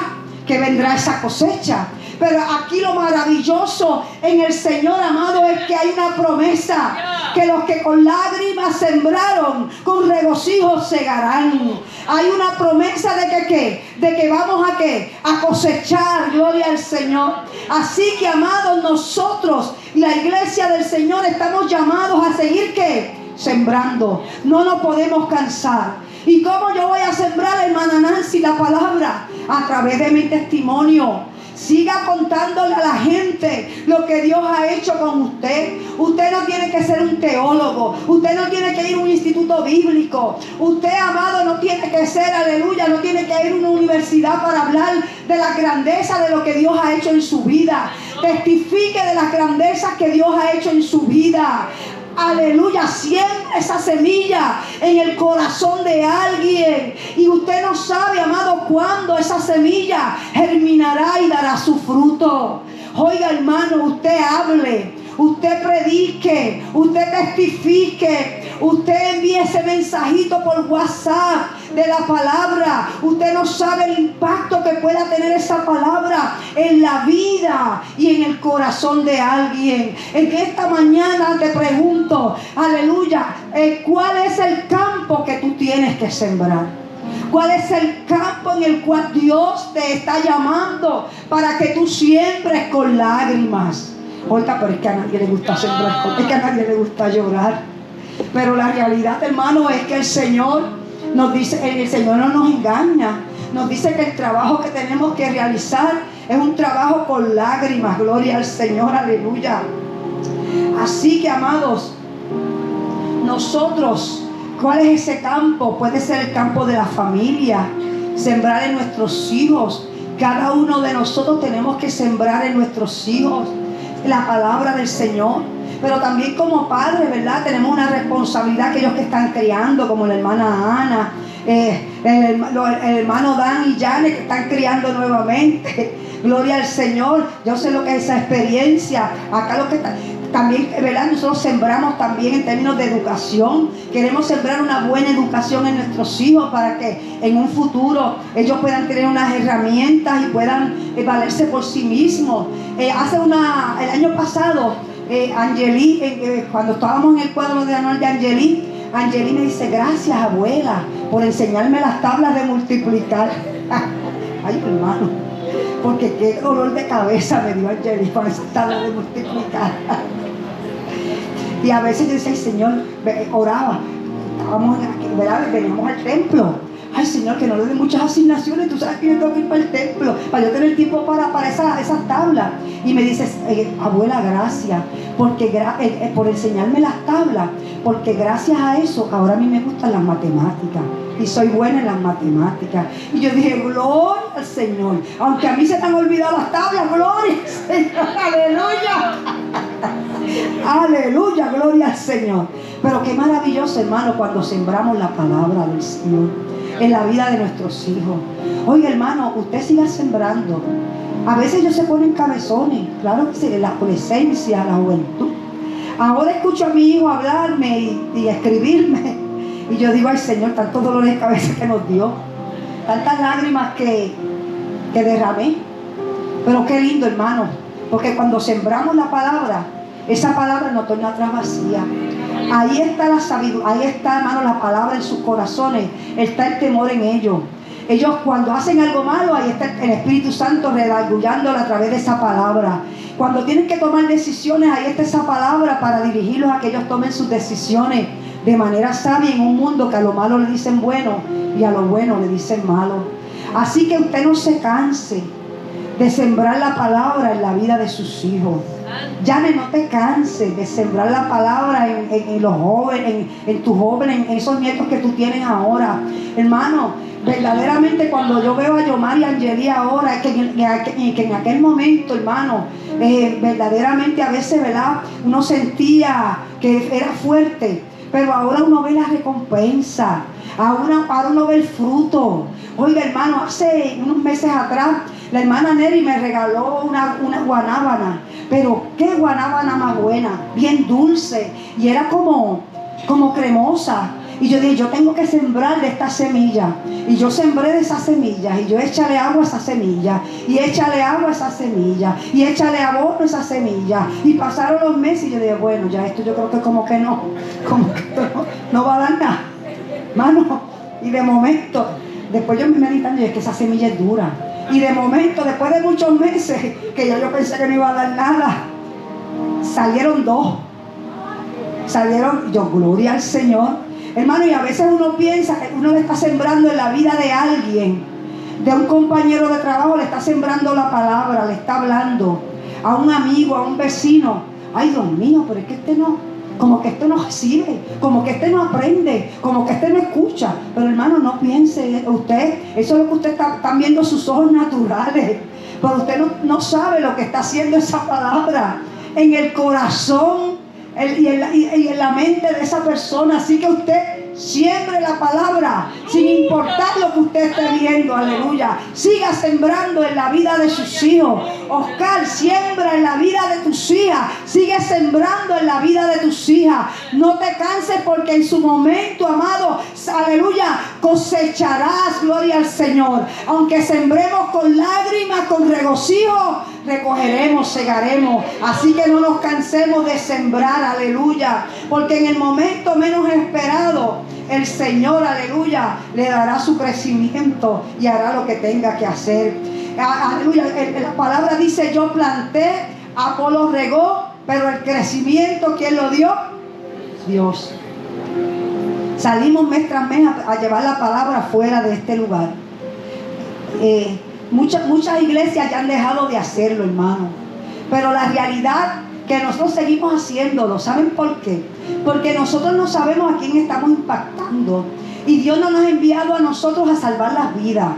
S1: que vendrá esa cosecha. Pero aquí lo maravilloso en el Señor, amado, es que hay una promesa, que los que con lágrimas sembraron, con regocijo segarán. Hay una promesa de que vamos a cosechar, gloria al Señor. Así que, amados, nosotros, la iglesia del Señor, estamos llamados a seguir sembrando. No nos podemos cansar. ¿Y cómo yo voy a sembrar, hermana Nancy, la palabra? A través de mi testimonio. Siga contándole a la gente lo que Dios ha hecho con usted. Usted no tiene que ser un teólogo. Usted no tiene que ir a un instituto bíblico. Usted, amado, no tiene que ser, aleluya, no tiene que ir a una universidad para hablar de la grandeza de lo que Dios ha hecho en su vida. Testifique de las grandezas que Dios ha hecho en su vida. Aleluya, siembra esa semilla en el corazón de alguien. Y usted no sabe, amado, cuándo esa semilla germinará y dará su fruto. Oiga, hermano, usted hable, usted predique, usted testifique, usted envíe ese mensajito por WhatsApp de la palabra. Usted no sabe el impacto que pueda tener esa palabra en la vida y en el corazón de alguien. En esta mañana te pregunto, aleluya, ¿cuál es el campo que tú tienes que sembrar? ¿Cuál es el campo en el cual Dios te está llamando para que tú siembres con lágrimas? Oiga, pero es que a nadie le gusta sembrar, es que a nadie le gusta llorar. Pero la realidad, hermano, es que el Señor nos dice, el Señor no nos engaña. Nos dice que el trabajo que tenemos que realizar es un trabajo con lágrimas. Gloria al Señor, aleluya. Así que, amados, nosotros, ¿cuál es ese campo? Puede ser el campo de la familia, sembrar en nuestros hijos. Cada uno de nosotros tenemos que sembrar en nuestros hijos la palabra del Señor. Pero también como padres, ¿verdad? Tenemos una responsabilidad, aquellos que están criando, como la hermana Ana, el hermano Dan y Janet, que están criando nuevamente. Gloria al Señor. Yo sé lo que es esa experiencia. Acá lo que está, también, ¿verdad? Nosotros sembramos también en términos de educación. Queremos sembrar una buena educación en nuestros hijos para que en un futuro ellos puedan tener unas herramientas y puedan valerse por sí mismos. El año pasado, Angeli, cuando estábamos en el cuadro de anual de Angeli me dice: gracias, abuela, por enseñarme las tablas de multiplicar. Ay, hermano, porque qué dolor de cabeza me dio Angeli con esas tablas de multiplicar. Y a veces yo decía: ay, Señor, oraba, estábamos aquí, ¿verdad? Veníamos al templo. Ay, Señor, que no le dé muchas asignaciones. Tú sabes que yo tengo que ir para el templo, para yo tener tiempo para esas tablas. Y me dices: abuela, gracias por enseñarme las tablas, porque gracias a eso ahora a mí me gustan las matemáticas y soy buena en las matemáticas. Y yo dije: gloria al Señor, aunque a mí se me han olvidado las tablas, gloria al Señor, aleluya. Aleluya, gloria al Señor. Pero qué maravilloso, hermano, cuando sembramos la palabra del Señor en la vida de nuestros hijos. Oye, hermano, usted siga sembrando. A veces ellos se ponen cabezones, claro que sí, en la adolescencia, la juventud. Ahora escucho a mi hijo hablarme y escribirme, y yo digo: ay, Señor, tantos dolores de cabeza que nos dio, tantas lágrimas que derramé. Pero qué lindo, hermano, porque cuando sembramos la palabra, esa palabra no torna atrás vacía. Ahí está la sabiduría, ahí está, hermano, la palabra en sus corazones, está el temor en ellos. Ellos, cuando hacen algo malo, ahí está el Espíritu Santo redargullándolo a través de esa palabra. Cuando tienen que tomar decisiones, ahí está esa palabra para dirigirlos a que ellos tomen sus decisiones de manera sabia en un mundo que a lo malo le dicen bueno y a lo bueno le dicen malo. Así que usted no se canse de sembrar la palabra en la vida de sus hijos. Janet, no te canses de sembrar la palabra en los jóvenes, en tus jóvenes, en esos nietos que tú tienes ahora. Hermano, verdaderamente cuando yo veo a Yomar y a Angeli ahora, que en aquel momento, hermano, verdaderamente a veces, ¿verdad?, uno sentía que era fuerte, pero ahora uno ve la recompensa, ahora uno ve el fruto. Oiga, hermano, hace unos meses atrás la hermana Neri me regaló una guanábana, pero qué guanábana más buena, bien dulce, y era como cremosa. Y yo dije: yo tengo que sembrar de esta semilla. Y yo sembré de esas semillas, y yo échale agua a esa semilla, y échale agua a esa semilla, y échale abono a esa semilla. Y pasaron los meses y yo dije: bueno, ya esto yo creo que como que esto no va a dar nada, mano. Y de momento, después yo me meditando, y es que esa semilla es dura. Y de momento, después de muchos meses, que ya yo pensé que no iba a dar nada, salieron dos. Salieron, yo, gloria al Señor. Hermano, y a veces uno piensa que uno le está sembrando en la vida de alguien, de un compañero de trabajo, le está sembrando la palabra, le está hablando a un amigo, a un vecino. Ay, Dios mío, pero es que como que este no recibe, como que este no aprende, como que este no escucha. Pero hermano, no piense usted, eso es lo que usted está viendo sus ojos naturales, pero usted no sabe lo que está haciendo esa palabra en el corazón y en la mente de esa persona. Así que usted siembre la palabra sin importar lo que usted esté viendo. Aleluya. Siga sembrando en la vida de sus hijos. Oscar, siembra en la vida de tus hijas. Sigue sembrando en la vida de tus hijas. No te canses, porque en su momento, amado, aleluya, cosecharás. Gloria al Señor. Aunque sembremos con lágrimas, con regocijo, recogeremos, segaremos. Así que no nos cansemos de sembrar, aleluya, porque en el momento menos esperado el Señor, aleluya, le dará su crecimiento y hará lo que tenga que hacer. Aleluya. La palabra dice: yo planté, Apolo regó, pero el crecimiento, ¿quién lo dio? Dios. Salimos mes tras mes a llevar la palabra fuera de este lugar. Muchas iglesias ya han dejado de hacerlo, hermano. Pero la realidad que nosotros seguimos haciéndolo, ¿saben por qué? Porque nosotros no sabemos a quién estamos impactando. Y Dios no nos ha enviado a nosotros a salvar las vidas.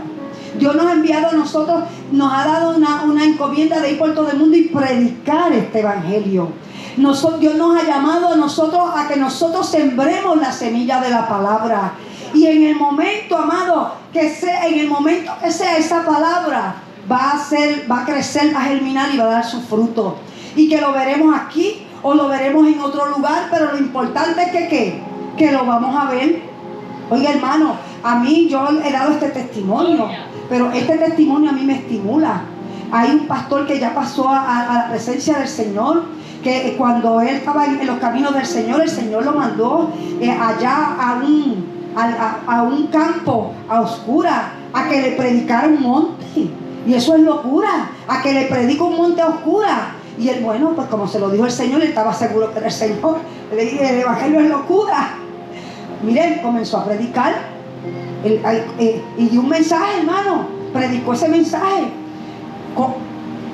S1: Dios nos ha enviado a nosotros, nos ha dado una encomienda de ir por todo el mundo y predicar este evangelio. Dios nos ha llamado a nosotros a que nosotros sembremos la semilla de la palabra. Y en el momento, amado, en el momento que sea esa palabra, va a crecer, va a germinar y va a dar su fruto. Y que lo veremos aquí o lo veremos en otro lugar, pero lo importante es que lo vamos a ver. Oiga, hermano, a mí yo he dado este testimonio, pero este testimonio a mí me estimula. Hay un pastor que ya pasó a la presencia del Señor, que cuando él estaba en los caminos del Señor, el Señor lo mandó allá a un campo, a oscura, a que le predicara un monte. Y eso es locura, a que le predica un monte a oscura. Y él, bueno, pues como se lo dijo el Señor, él estaba seguro que era el Señor. Le dije, el evangelio es locura. Miren, comenzó a predicar y dio un mensaje, hermano. Predicó ese mensaje.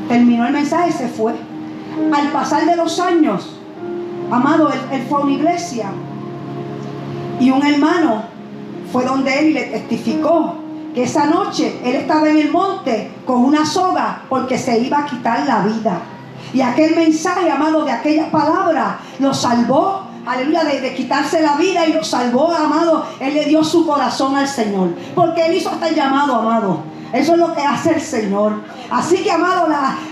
S1: Terminó el mensaje y se fue. Al pasar de los años, amado, él fue a una iglesia. Y un hermano fue donde él y le testificó que esa noche él estaba en el monte con una soga porque se iba a quitar la vida. Y aquel mensaje, amado, de aquella palabra lo salvó, aleluya, de quitarse la vida, y lo salvó, amado. Él le dio su corazón al Señor, porque él hizo hasta el llamado, amado. Eso es lo que hace el Señor. Así que, amado,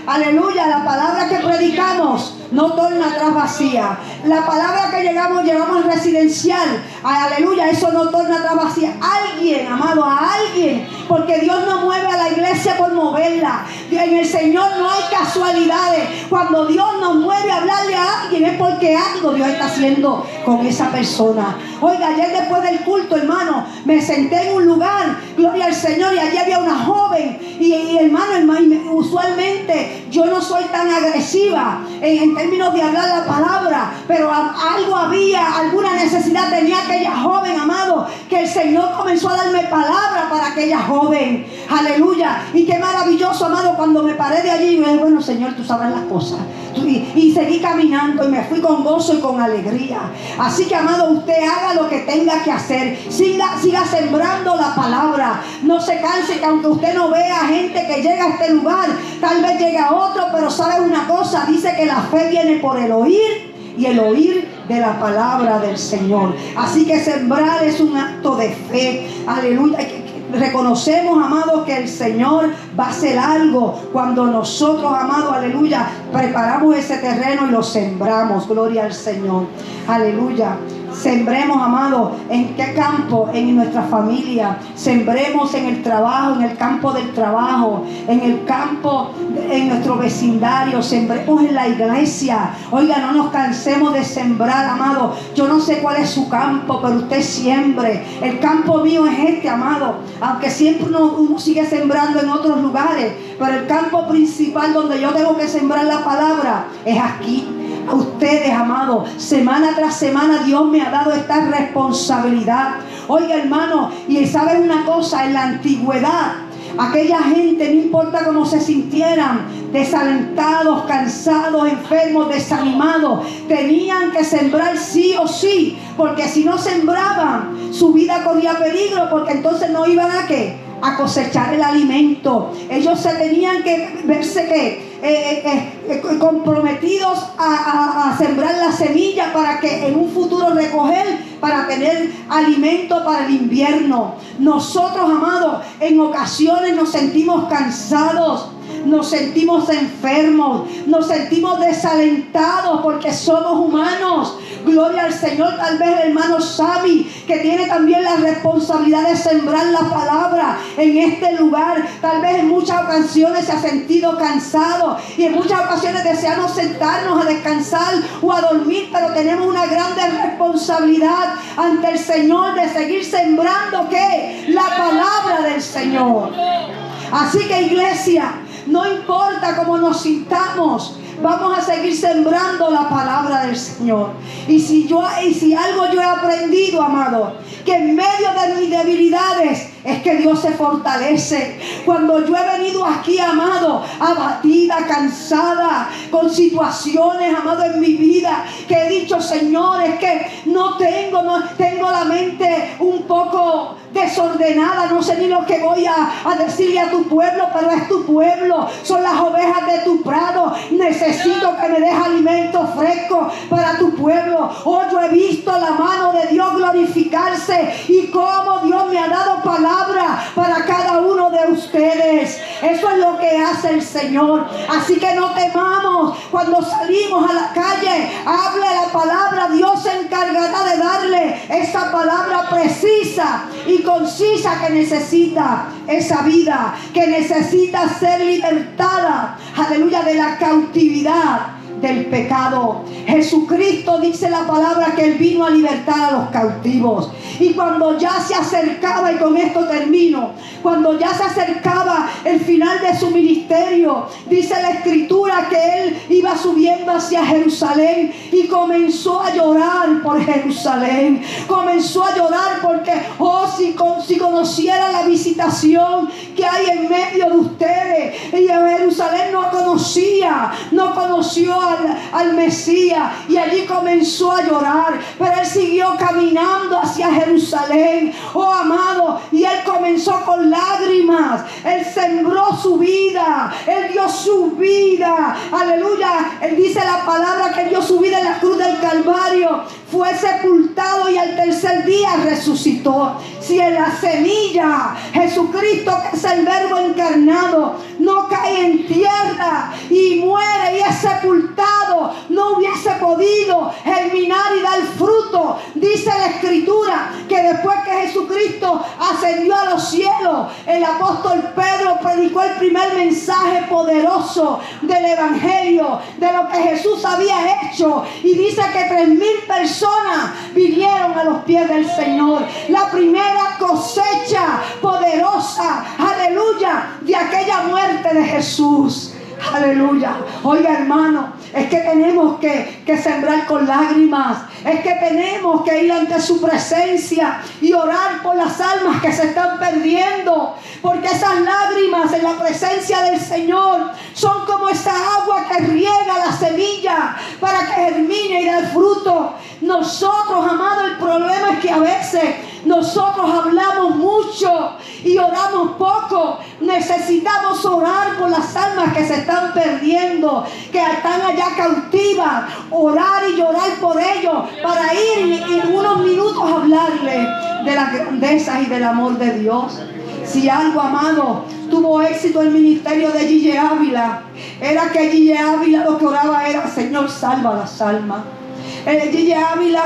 S1: aleluya, la palabra que predicamos no torna atrás vacía. La palabra que llevamos al residencial, aleluya, eso no torna atrás vacía. Alguien, amado, a alguien, porque Dios no mueve a la iglesia por moverla. En el Señor no hay casualidades. Cuando Dios nos mueve a hablarle a alguien es porque algo Dios está haciendo con esa persona. Oiga, ayer después del culto, hermano, me senté en un lugar, gloria al Señor, y allí había una joven. Y hermano, usualmente yo no soy tan agresiva en términos de hablar la palabra, pero algo había, alguna necesidad tenía aquella joven, amado, que el Señor comenzó a darme palabra para aquella joven. Aleluya. Y qué maravilloso, amado, cuando me paré de allí y me dije, bueno, Señor, tú sabes las cosas. Y seguí caminando y me fui con gozo y con alegría. Así que, amado, usted haga lo que tenga que hacer. Siga sembrando la palabra. No se canse, que aunque usted no vea gente que llega a este lugar, tal vez llegue a otro, pero sabe una cosa, dice que la fe viene por el oír, y el oír de la palabra del Señor. Así que sembrar es un acto de fe. Aleluya. Reconocemos, amados, que el Señor va a hacer algo cuando nosotros, amados, aleluya, preparamos ese terreno y lo sembramos. Gloria al Señor. Aleluya. Sembremos, amados, ¿en qué campo? En nuestra familia. Sembremos en el trabajo, en el campo del trabajo, en el campo, en nuestro vecindario. Sembremos en la iglesia. Oiga, no nos cansemos de sembrar, amados. Yo no sé cuál es su campo, pero usted siembre. El campo mío es este, amado. Aunque siempre uno sigue sembrando en otros lugares, pero el campo principal donde yo tengo que sembrar la palabra es aquí. A ustedes, amados, semana tras semana Dios me ha dado esta responsabilidad. Oiga, hermano, y sabes una cosa, en la antigüedad aquella gente, no importa cómo se sintieran, desalentados, cansados, enfermos, desanimados, tenían que sembrar sí o sí, porque si no sembraban, su vida corría peligro, porque entonces no iban a ¿qué? A cosechar el alimento. Ellos se tenían que verse comprometidos a sembrar la semilla para que en un futuro recoger, para tener alimento para el invierno. Nosotros, amados, en ocasiones nos sentimos cansados, nos sentimos enfermos, nos sentimos desalentados porque somos humanos. Gloria al Señor. Tal vez el hermano Xavi, que tiene también la responsabilidad de sembrar la palabra en este lugar, tal vez en muchas ocasiones se ha sentido cansado y en muchas ocasiones deseamos sentarnos a descansar o a dormir, pero tenemos una grande responsabilidad ante el Señor de seguir sembrando ¿qué? La palabra del Señor. Así que, iglesia, no importa cómo nos sintamos, vamos a seguir sembrando la palabra del Señor. Y si algo yo he aprendido, amado, que en medio de mis debilidades es que Dios se fortalece. Cuando yo he venido aquí, amado, abatida, cansada, con situaciones, amado, en mi vida, que he dicho, Señor, es que no tengo la mente un poco desordenada. No sé ni lo que voy a decirle a tu pueblo, pero es tu pueblo. Son las ovejas de tu prado. Necesito que me des alimento fresco para tu pueblo. Hoy yo he visto la mano de Dios glorificarse y cómo Dios me ha dado palabra para cada uno de ustedes. Eso es lo que hace el Señor. Así que no temamos cuando salimos a la calle. Hable la palabra. Dios se encargará de darle esa palabra precisa y concisa que necesita esa vida, que necesita ser libertada, aleluya, de la cautividad del pecado. Jesucristo, dice la palabra, que Él vino a libertar a los cautivos. Y cuando ya se acercaba, y con esto termino, cuando ya se acercaba el final de su ministerio, dice la Escritura que Él iba subiendo hacia Jerusalén y comenzó a llorar por Jerusalén. Comenzó a llorar porque, si conociera la visitación que hay en medio de ustedes. Y Jerusalén no conoció al Mesías, y allí comenzó a llorar, pero él siguió caminando hacia Jerusalén, oh amado, y él comenzó con lágrimas. Él sembró su vida, él dio su vida, aleluya. Él dice la palabra que dio su vida en la cruz del Calvario, fue sepultado y al tercer día resucitó. Si en la semilla Jesucristo, que es el Verbo encarnado, no cae en tierra y muere y es sepultado, no hubiese podido germinar y dar fruto. Dice la Escritura que después que Jesucristo ascendió a los cielos, el apóstol Pedro predicó el primer mensaje poderoso del Evangelio, de lo que Jesús había hecho, y dice que 3,000 personas vinieron a los pies del Señor. La primera cosecha poderosa, aleluya, de aquella muerte de Jesús. Aleluya. Oiga, hermano, es que tenemos que sembrar con lágrimas. Es que tenemos que ir ante su presencia y orar por las almas que se están perdiendo. Porque esas lágrimas en la presencia del Señor son como esa agua que riega la semilla para que germine y dé fruto. Nosotros, amados, el problema es que a veces nosotros hablamos mucho y oramos poco. Necesitamos orar por las almas que se están perdiendo, que están allá cautivas. Orar y llorar por ellos, para ir y en unos minutos hablarle de las grandezas y del amor de Dios. Si algo, amado, tuvo éxito el ministerio de Gille Ávila, era que Gille Ávila lo que oraba era: Señor, salva las almas. Gille Ávila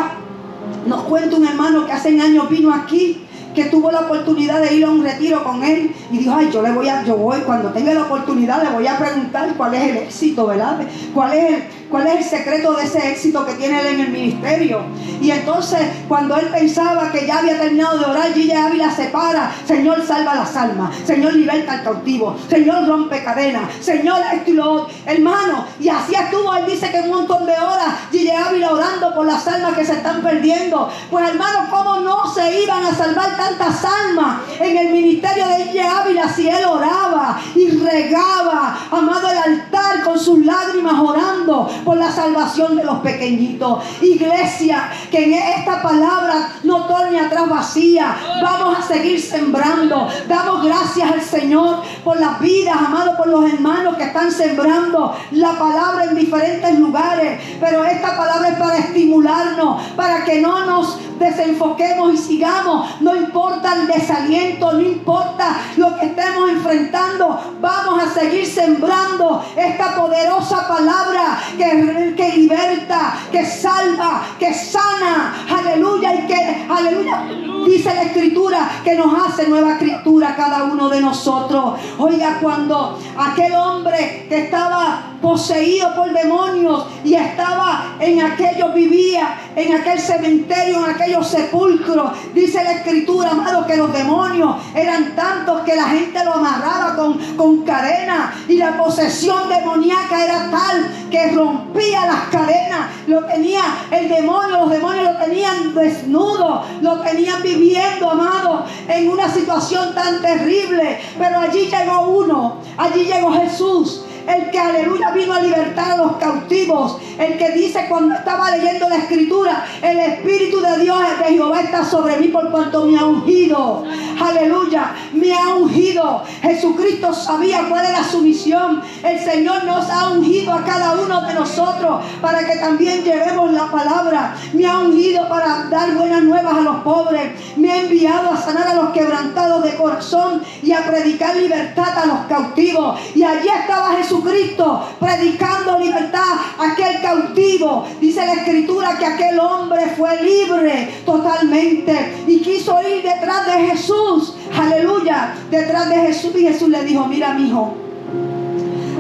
S1: nos cuenta un hermano que hace años vino aquí, que tuvo la oportunidad de ir a un retiro con él y dijo: ay, yo voy, cuando tenga la oportunidad le voy a preguntar cuál es el éxito, ¿verdad? ¿Cuál es el secreto de ese éxito que tiene él en el ministerio? Y entonces, cuando él pensaba que ya había terminado de orar, Gille Ávila se para: Señor, salva las almas, Señor, liberta al cautivo, Señor, rompe cadenas, Señor, esto y lo otro. Hermano, y así estuvo, él dice que un montón de horas Gille Ávila orando por las almas que se están perdiendo. Pues, hermano, ¿cómo no se iban a salvar tantas almas en el ministerio de Gille Ávila si él oraba y regaba, amado, el altar con sus lágrimas, orando por la salvación de los pequeñitos? Iglesia, que en esta palabra no torne atrás vacía. Vamos a seguir sembrando. Damos gracias al Señor por las vidas, amado, por los hermanos que están sembrando la palabra en diferentes lugares. Pero esta palabra es para estimularnos, para que no nos desenfoquemos y sigamos. No importa el desaliento, no importa lo que estemos enfrentando, vamos a seguir sembrando esta poderosa palabra que liberta, que salva, que sana, aleluya, y que, aleluya, dice la Escritura que nos hace nueva criatura cada uno de nosotros. Oiga, cuando aquel hombre que estaba poseído por demonios y estaba en aquello, vivía en aquel cementerio, en aquellos sepulcros, dice la Escritura, amado, que los demonios eran tantos que la gente lo amarraba con cadenas, y la posesión demoníaca era tal que rompía las cadenas. Lo tenía el demonio, los demonios lo tenían desnudo, lo tenían viviendo, amado, en una situación tan terrible. Pero allí llegó uno, allí llegó Jesús, el que, aleluya, vino a libertar a los cautivos, el que dice cuando estaba leyendo la escritura, el Espíritu de Dios de Jehová está sobre mí por cuanto me ha ungido. Aleluya, me ha ungido. Jesucristo sabía cuál era su misión. El Señor nos ha ungido a cada uno de nosotros para que también llevemos la palabra. Me ha ungido para dar buenas nuevas a los pobres. Me ha enviado a sanar a los quebrantados de corazón y a predicar libertad a los cautivos. Y allí estaba Jesucristo predicando libertad a aquel cautivo. Dice la escritura que aquel hombre fue libre totalmente y quiso ir detrás de Jesús. Aleluya, detrás de Jesús, y Jesús le dijo: mira, mi hijo,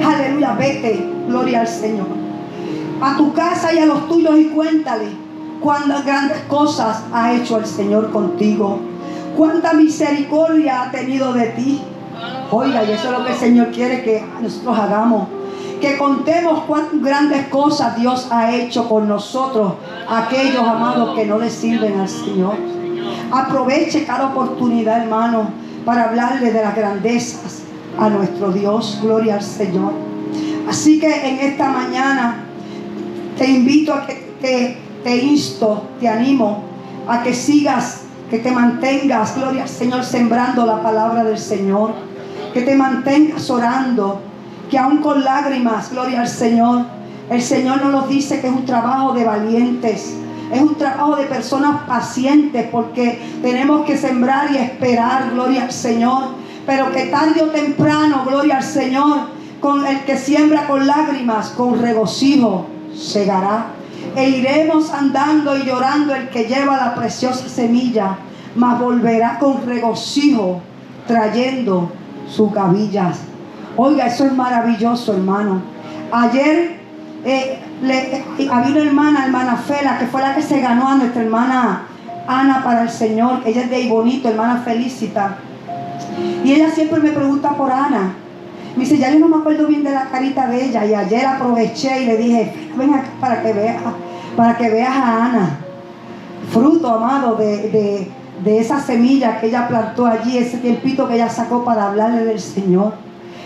S1: aleluya, vete, gloria al Señor, a tu casa y a los tuyos y cuéntale cuántas grandes cosas ha hecho el Señor contigo, cuánta misericordia ha tenido de ti. Oiga, y eso es lo que el Señor quiere que nosotros hagamos, que contemos cuántas grandes cosas Dios ha hecho con nosotros, aquellos amados que no le sirven al Señor. Aproveche cada oportunidad, hermano, para hablarle de las grandezas a nuestro Dios. Gloria al Señor. Así que en esta mañana te invito a que te insto, te animo a que sigas, que te mantengas, gloria al Señor, sembrando la palabra del Señor, que te mantengas orando, que aún con lágrimas, gloria al Señor, el Señor nos lo dice que es un trabajo de valientes. Es un trabajo de personas pacientes, porque tenemos que sembrar y esperar, gloria al Señor. Pero que tarde o temprano, gloria al Señor, con el que siembra con lágrimas, con regocijo, segará. E iremos andando y llorando el que lleva la preciosa semilla, mas volverá con regocijo, trayendo sus gavillas. Oiga, eso es maravilloso, hermano. Ayer había una hermana Fela, que fue la que se ganó a nuestra hermana Ana para el Señor. Ella es de Ibonito, hermana Felicita. Y ella siempre me pregunta por Ana. Me dice: ya yo no me acuerdo bien de la carita de ella. Y ayer aproveché y le dije: ven acá para que veas a Ana. Fruto, amado, de esa semilla que ella plantó allí, ese tiempito que ella sacó para hablarle del Señor.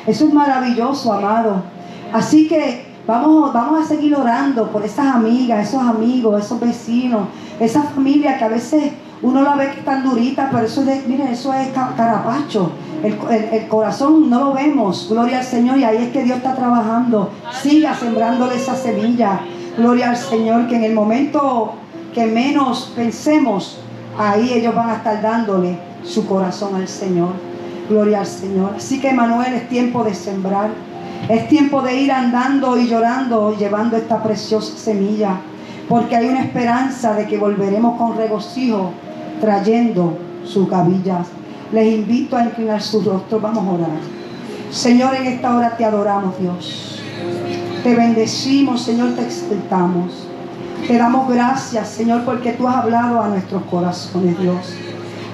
S1: Eso es maravilloso, amado. Así que vamos a seguir orando por esas amigas, esos amigos, esos vecinos, esa familia que a veces uno la ve que es tan durita, pero eso es carapacho. El corazón no lo vemos, gloria al Señor, y ahí es que Dios está trabajando. Siga sembrándole esa semilla, gloria al Señor, que en el momento que menos pensemos, ahí ellos van a estar dándole su corazón al Señor. Gloria al Señor. Así que, Manuel, es tiempo de sembrar. Es tiempo de ir andando y llorando, llevando esta preciosa semilla, porque hay una esperanza de que volveremos con regocijo, trayendo sus gavillas. Les invito a inclinar sus rostros. Vamos a orar. Señor, en esta hora te adoramos, Dios. Te bendecimos, Señor, te exaltamos. Te damos gracias, Señor, porque tú has hablado a nuestros corazones, Dios.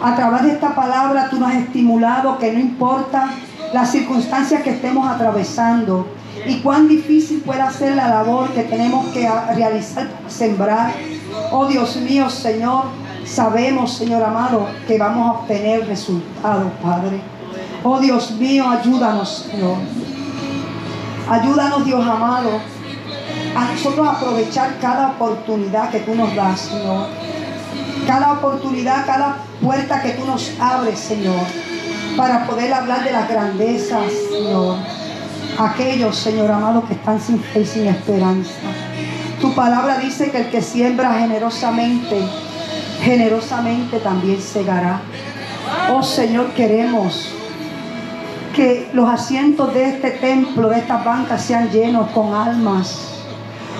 S1: A través de esta palabra tú nos has estimulado que no importa las circunstancias que estemos atravesando y cuán difícil pueda ser la labor que tenemos que realizar para sembrar. Oh Dios mío, Señor, sabemos, Señor amado, que vamos a obtener resultados, Padre. Oh Dios mío, ayúdanos, Señor. Ayúdanos, Dios amado, a nosotros aprovechar cada oportunidad que tú nos das, Señor. Cada oportunidad, cada puerta que tú nos abres, Señor, para poder hablar de las grandezas, Señor. Aquellos, Señor amado, que están sin fe y sin esperanza. Tu palabra dice que el que siembra generosamente, generosamente también segará. Oh Señor, queremos que los asientos de este templo, de estas bancas, sean llenos con almas.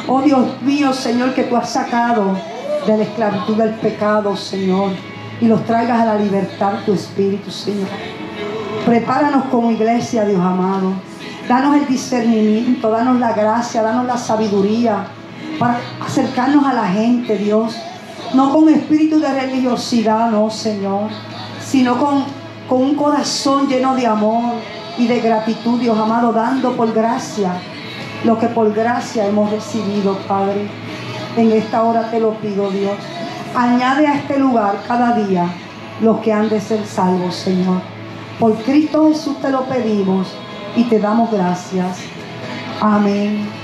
S1: Oh Dios mío, Señor, que tú has sacado de la esclavitud del pecado, Señor, y los traigas a la libertad de tu Espíritu, Señor. Prepáranos como iglesia, Dios amado. Danos el discernimiento, danos la gracia, danos la sabiduría para acercarnos a la gente, Dios. No con espíritu de religiosidad, no, Señor, sino con un corazón lleno de amor y de gratitud, Dios amado, dando por gracia lo que por gracia hemos recibido, Padre. En esta hora te lo pido, Dios. Añade a este lugar cada día los que han de ser salvos, Señor. Por Cristo Jesús te lo pedimos y te damos gracias. Amén.